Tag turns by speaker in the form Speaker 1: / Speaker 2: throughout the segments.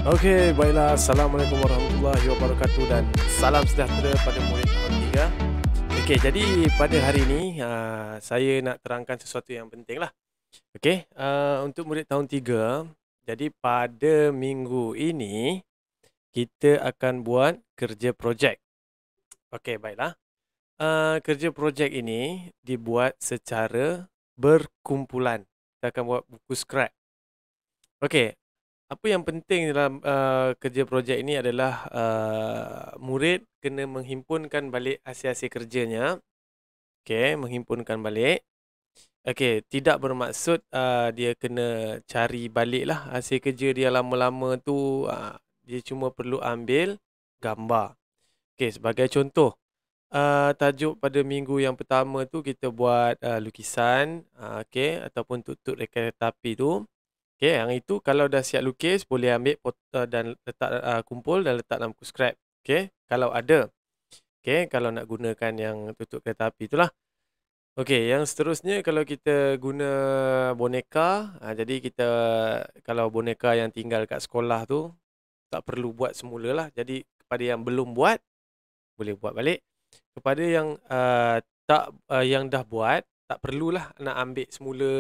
Speaker 1: Okey, baiklah. Assalamualaikum warahmatullahi wabarakatuh dan salam sejahtera pada murid tahun 3. Okey, jadi pada hari ini saya nak terangkan sesuatu yang penting lah. Okey, untuk murid tahun 3, jadi pada minggu ini kita akan buat kerja projek. Okey, baiklah. Kerja projek ini dibuat secara berkumpulan. Kita akan buat buku scrap. Okey, apa yang penting dalam kerja projek ini adalah murid kena menghimpunkan balik hasil-hasil kerjanya. Okey, menghimpunkan balik. Okey, tidak bermaksud dia kena cari balik lah hasil kerja dia lama-lama tu. Dia cuma perlu ambil gambar. Okey, sebagai contoh, tajuk pada minggu yang pertama tu kita buat lukisan, okey, ataupun tut-tut kereta api tu. Okey, yang itu kalau dah siap lukis boleh ambil dan letak kumpul dan letak dalam buku scrap. Okey, kalau ada. Okey, kalau nak gunakan yang tutup kereta api itulah. Okey, yang seterusnya kalau kita guna boneka, jadi kita kalau boneka yang tinggal kat sekolah tu tak perlu buat semula lah. Jadi kepada yang belum buat boleh buat balik. Kepada yang yang dah buat, tak perlulah nak ambil semula,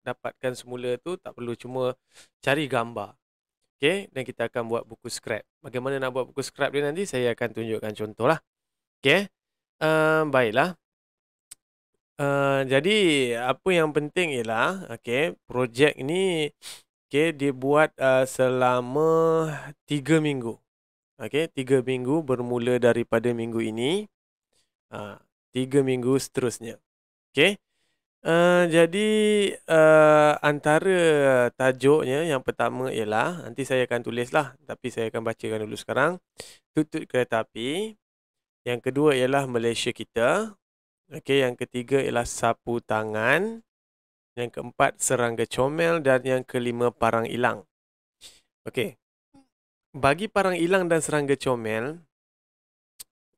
Speaker 1: dapatkan semula tu, tak perlu, cuma cari gambar. Okey, dan kita akan buat buku scrap. Bagaimana nak buat buku scrap dia nanti saya akan tunjukkan contoh lah. Okey, baiklah. Jadi apa yang penting ialah, okey, projek ni dibuat selama 3 minggu. Okey, 3 minggu bermula daripada minggu ini. 3 minggu seterusnya. Okey. Jadi antara tajuknya yang pertama ialah, nanti saya akan tulislah, tapi saya akan bacakan dulu sekarang. Tutut kereta api. Yang kedua ialah Malaysia kita. Okey, yang ketiga ialah sapu tangan. Yang keempat serangga comel dan yang kelima parang hilang. Okey. Bagi parang hilang dan serangga comel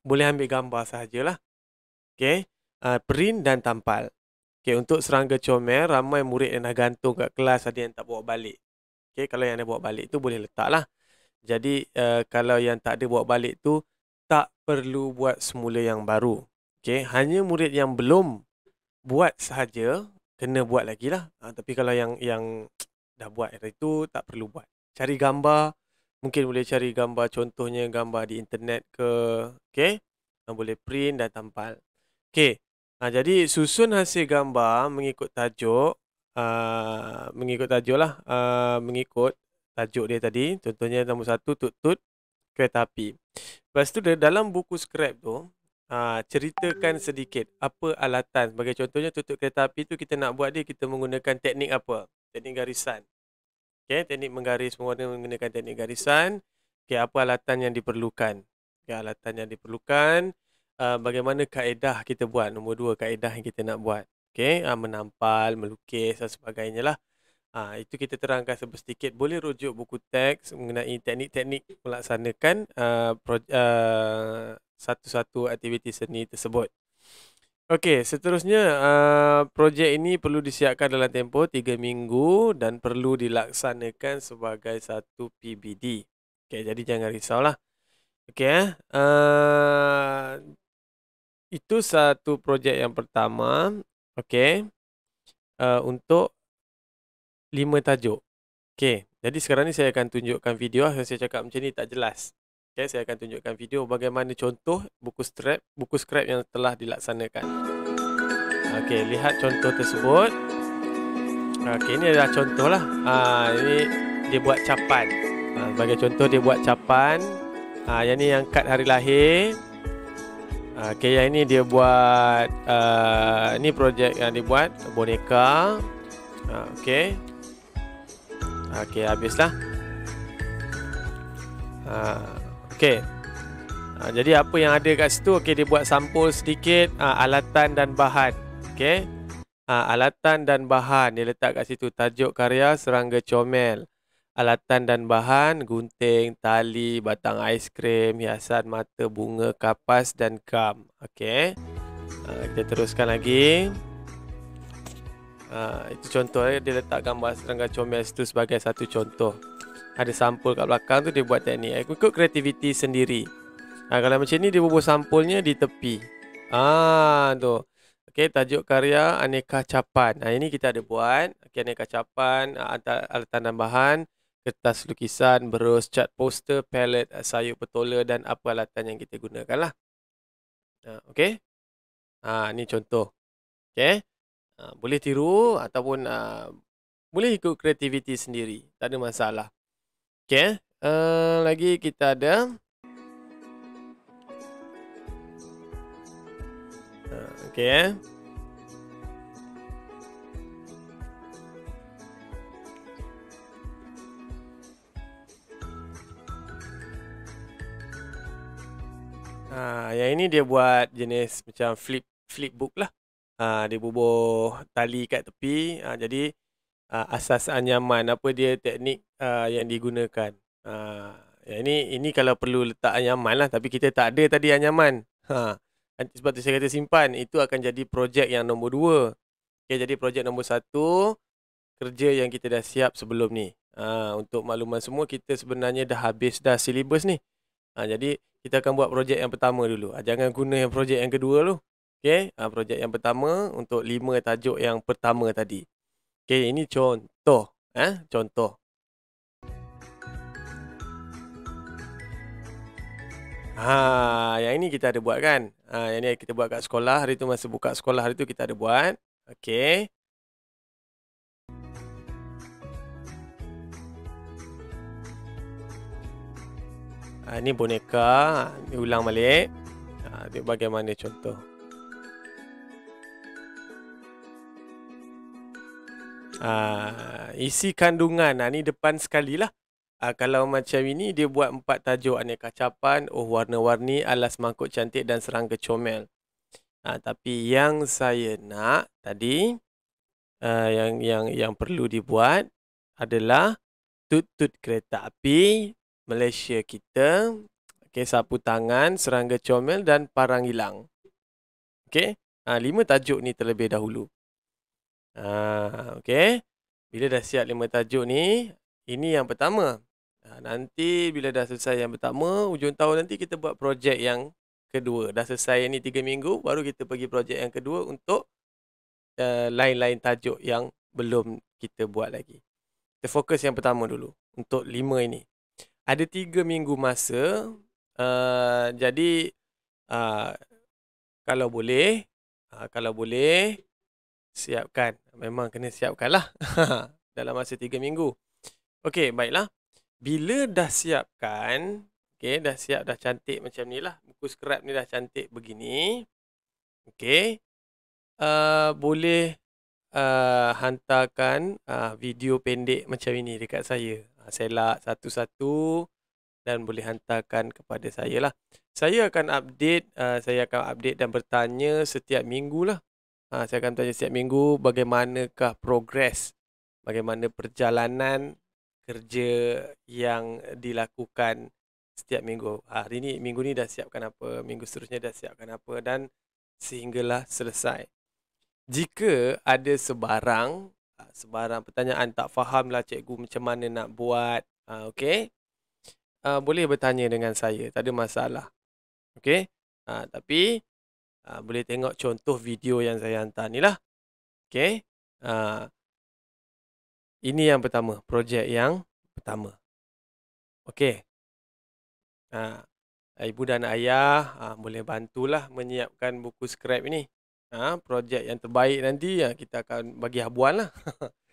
Speaker 1: boleh ambil gambar sahajalah. Okey, print dan tampal. Okey, untuk serangga comel ramai murid yang dah gantung kat kelas, ada yang tak bawa balik. Okey, kalau yang dah bawa balik tu boleh letaklah. Jadi kalau yang tak ada bawa balik tu tak perlu buat semula yang baru. Okey, hanya murid yang belum buat sahaja kena buat lagi lah. Tapi kalau yang dah buat hari tu tak perlu buat. Cari gambar, mungkin boleh cari gambar, contohnya gambar di internet ke. Okey, boleh print dan tampal. Okey, jadi susun hasil gambar mengikut tajuk. Mengikut tajuk lah. Mengikut tajuk dia tadi. Contohnya nombor 1, tut-tut kereta api. Lepas tu dalam buku scrap tu, ceritakan sedikit apa alatan. Sebagai contohnya tutut kereta api tu kita nak buat dia, kita menggunakan teknik apa? Teknik garisan. Okey, teknik menggaris menggunakan teknik garisan. Okey, apa alatan yang diperlukan? Okey, alatan yang diperlukan. Bagaimana kaedah kita buat? Nombor 2, kaedah yang kita nak buat. Okey, menampal, melukis dan sebagainya lah. Itu kita terangkan sedikit. Boleh rujuk buku teks mengenai teknik-teknik melaksanakan satu-satu aktiviti seni tersebut. Okey, seterusnya projek ini perlu disiapkan dalam tempoh 3 minggu dan perlu dilaksanakan sebagai satu PBD. Okey, jadi jangan risaulah. Okey, itu satu projek yang pertama. Okey, untuk 5 tajuk. Okey, jadi sekarang ni saya akan tunjukkan video. Saya cakap macam ni tak jelas. Okey, saya akan tunjukkan video bagaimana contoh buku scrap yang telah dilaksanakan. Okey, lihat contoh tersebut. Okey, ini adalah contoh lah. Ini dia buat capan. Sebagai contoh dia buat capan. Yang ni yang kad hari lahir. Okey, yang ini dia buat ini projek yang dibuat boneka. Okey. Okey, habislah. Okey. Jadi apa yang ada kat situ, okey, dia buat sampul sedikit, alatan dan bahan. Okey. Alatan dan bahan dia letak kat situ. Tajuk karya serangga comel. Alatan dan bahan gunting, tali, batang aiskrim, hiasan mata, bunga, kapas dan gam. Okey. Kita teruskan lagi. Itu contoh, dia letak gambar serangga comel situ sebagai satu contoh. Ada sampul kat belakang tu dia buat teknik. Ikut kreativiti sendiri. Kalau macam ni dia bubuh sampulnya di tepi. Tu. Okey, tajuk karya aneka capan. Ini kita ada buat. Okey, aneka capan, alatan tambahan, kertas lukisan, berus, cat poster, palet, sayur petola dan apa alatan yang kita gunakan lah. Okey. Ni contoh. Okey. Boleh tiru ataupun boleh ikut kreativiti sendiri. Tak ada masalah. Okey. Lagi kita ada okey. Yang ini dia buat jenis macam flip book lah. Dia bubuh tali kat tepi. Jadi asas anyaman, apa dia teknik yang digunakan. Yang ini kalau perlu letak anyaman lah, tapi kita tak ada tadi anyaman. Sebab tu saya kata simpan. Itu akan jadi projek yang nombor 2. Okay, jadi projek nombor 1, kerja yang kita dah siap sebelum ni. Untuk makluman semua, kita sebenarnya dah habis dah silibus ni. Jadi kita akan buat projek yang pertama dulu. Jangan guna yang projek yang kedua dulu. Okay, projek yang pertama untuk 5 tajuk yang pertama tadi. Okay, ini contoh. Contoh. Yang ini kita ada buat kan. Yang ni kita buat kat sekolah. Hari tu masa buka sekolah hari tu kita ada buat. Okay. Ini boneka. Ni ulang balik. Tengok bagaimana contoh. Isi kandungan. Ni depan sekali lah. Kalau macam ini, dia buat 4 tajuk aneka capan, warna-warni, alas mangkuk cantik dan serangga comel. Tapi yang saya nak tadi, yang perlu dibuat adalah tut-tut kereta api Malaysia kita, sapu tangan, serangga comel dan parang hilang. Okey, 5 tajuk ni terlebih dahulu. Okey, bila dah siap 5 tajuk ni, ini yang pertama. Nanti bila dah selesai yang pertama, hujung tahun nanti kita buat projek yang kedua. Dah selesai ni 3 minggu, baru kita pergi projek yang kedua untuk lain-lain tajuk yang belum kita buat lagi. Kita fokus yang pertama dulu untuk 5 ini. Ada 3 minggu masa. Jadi kalau boleh siapkan. Memang kena siapkan lah dalam masa 3 minggu. Okey, baiklah. Bila dah siapkan, dah siap, dah cantik macam ni lah. Buku scrap ni dah cantik begini. Okey. Boleh hantarkan video pendek macam ini dekat saya. Selak satu-satu dan boleh hantarkan kepada saya lah. Saya akan update dan bertanya setiap minggu lah. Saya akan tanya setiap minggu bagaimanakah progres, bagaimana perjalanan kerja yang dilakukan setiap minggu. Hari ni, minggu ni dah siapkan apa, minggu seterusnya dah siapkan apa, dan sehinggalah selesai. Jika ada sebarang pertanyaan, tak faham lah cikgu macam mana nak buat, okey, boleh bertanya dengan saya, tak ada masalah. Okey, tapi boleh tengok contoh video yang saya hantar ni lah. Okey, ini yang pertama, projek yang pertama. Okey. Ibu dan ayah boleh bantulah menyiapkan buku scrap ini. Projek yang terbaik nanti kita akan bagi habuan lah.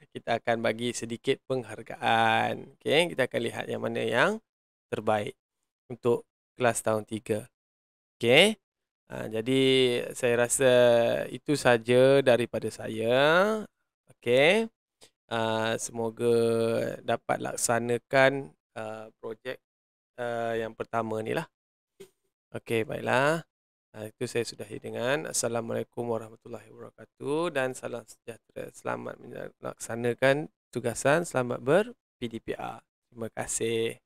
Speaker 1: Kita akan bagi sedikit penghargaan. Okey, kita akan lihat yang mana yang terbaik untuk kelas tahun 3. Okey. Jadi saya rasa itu saja daripada saya. Okey. Semoga dapat laksanakan projek yang pertama ni lah. Okey, baiklah. Itu saya sudahi dengan Assalamualaikum warahmatullahi wabarakatuh dan salam sejahtera. Selamat melaksanakan tugasan, selamat ber-PDPR. Terima kasih.